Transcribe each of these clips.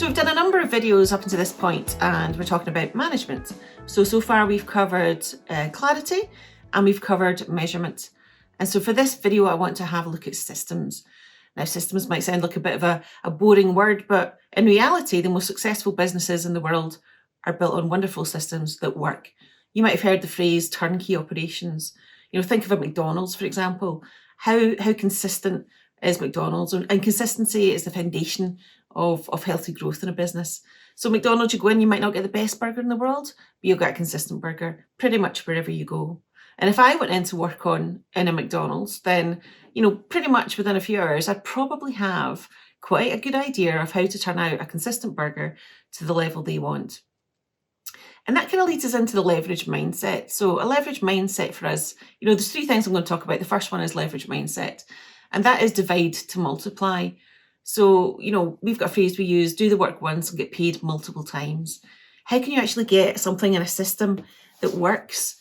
So we've done a number of videos up until this point, and we're talking about management. So far we've covered clarity and we've covered measurement. And so for this video, I want to have a look at systems. Now, systems might sound like a bit of a boring word, but in reality, the most successful businesses in the world are built on wonderful systems that work. You might have heard the phrase turnkey operations. Think of a McDonald's, for example. How consistent is McDonald's? And consistency is the foundation of healthy growth in a business. So McDonald's, you go in, you might not get the best burger in the world, but you'll get a consistent burger pretty much wherever you go. And if I went in to work in a McDonald's, then, pretty much within a few hours, I'd probably have quite a good idea of how to turn out a consistent burger to the level they want. And that kind of leads us into the leverage mindset. So a leverage mindset for us, there's three things I'm going to talk about. The first one is leverage mindset, and that is divide to multiply. So, we've got a phrase we use, do the work once and get paid multiple times. How can you actually get something in a system that works?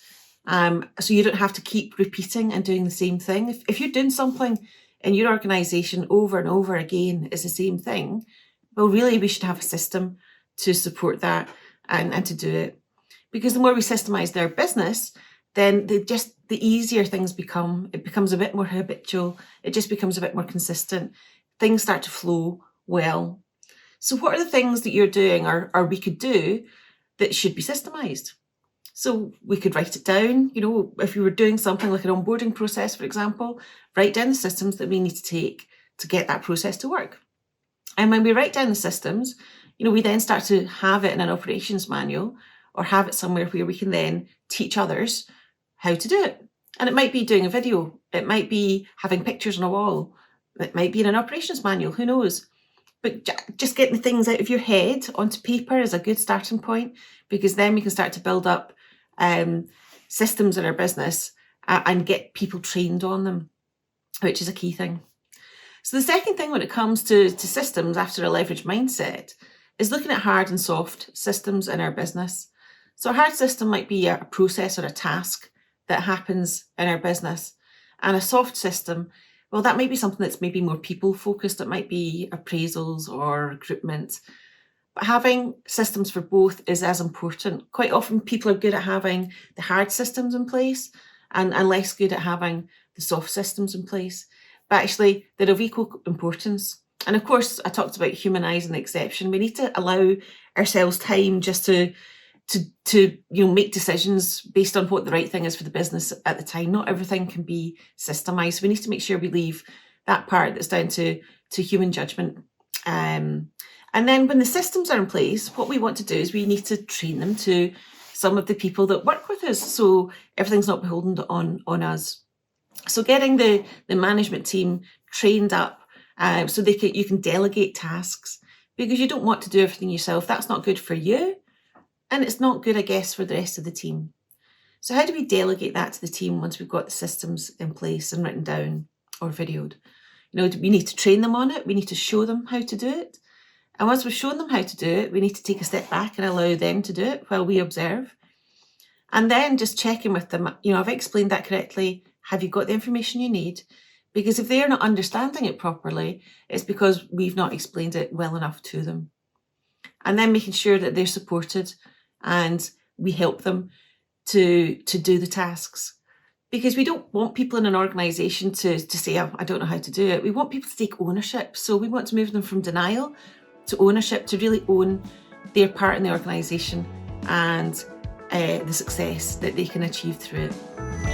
So you don't have to keep repeating and doing the same thing. If you're doing something in your organisation over and over again is the same thing, well, really we should have a system to support that and to do it. Because the more we systemise their business, then the easier things become. It becomes a bit more habitual. It just becomes a bit more consistent. Things start to flow well. So what are the things that you're doing or we could do that should be systemised? So we could write it down, if you were doing something like an onboarding process, for example, write down the systems that we need to take to get that process to work. And when we write down the systems, we then start to have it in an operations manual or have it somewhere where we can then teach others how to do it. And it might be doing a video. It might be having pictures on a wall. It might be in an operations manual, who knows? But just getting the things out of your head onto paper is a good starting point, because then we can start to build up systems in our business and get people trained on them, which is a key thing. So the second thing when it comes to systems after a leverage mindset is looking at hard and soft systems in our business. So a hard system might be a process or a task that happens in our business. And a soft system, well, that might be something that's maybe more people focused. It might be appraisals or recruitment. But having systems for both is as important. Quite often people are good at having the hard systems in place and less good at having the soft systems in place. But actually, they're of equal importance. And of course, I talked about humanising the exception. We need to allow ourselves time just to make decisions based on what the right thing is for the business at the time. Not everything can be systemised. We need to make sure we leave that part that's down to human judgment. And then when the systems are in place, what we want to do is we need to train them to some of the people that work with us, so everything's not beholden on us. So getting the management team trained up so you can delegate tasks, because you don't want to do everything yourself. That's not good for you, and it's not good, I guess, for the rest of the team. So how do we delegate that to the team once we've got the systems in place and written down or videoed? We need to train them on it. We need to show them how to do it. And once we've shown them how to do it, we need to take a step back and allow them to do it while we observe. And then just check in with them. Have I explained that correctly? Have you got the information you need? Because if they're not understanding it properly, it's because we've not explained it well enough to them. And then making sure that they're supported and we help them to do the tasks. Because we don't want people in an organisation to say, oh, I don't know how to do it. We want people to take ownership. So we want to move them from denial to ownership, to really own their part in the organisation and the success that they can achieve through it.